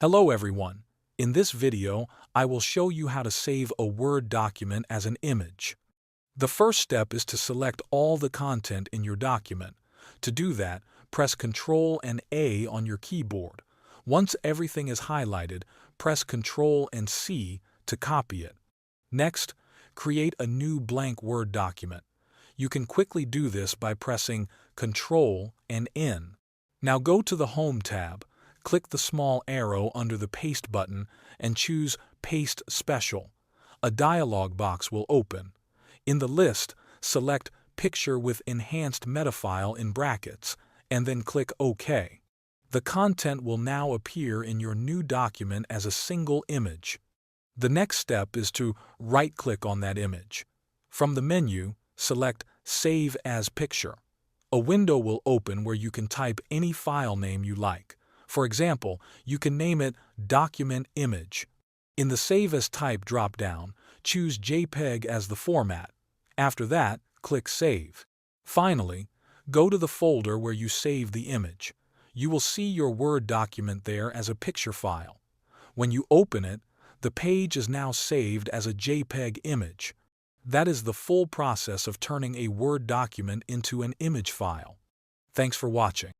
Hello everyone. In this video, I will show you how to save a Word document as an image. The first step is to select all the content in your document. To do that, press Ctrl and A on your keyboard. Once everything is highlighted, press Ctrl and C to copy it. Next, create a new blank Word document. You can quickly do this by pressing Ctrl and N. Now go to the Home tab. Click the small arrow under the Paste button and choose Paste Special. A dialog box will open. In the list, select Picture with Enhanced Metafile in brackets, and then click OK. The content will now appear in your new document as a single image. The next step is to right-click on that image. From the menu, select Save as Picture. A window will open where you can type any file name you like. For example, you can name it Document Image. In the Save as Type drop-down, choose JPEG as the format. After that, click Save. Finally, go to the folder where you saved the image. You will see your Word document there as a picture file. When you open it, the page is now saved as a JPEG image. That is the full process of turning a Word document into an image file. Thanks for watching.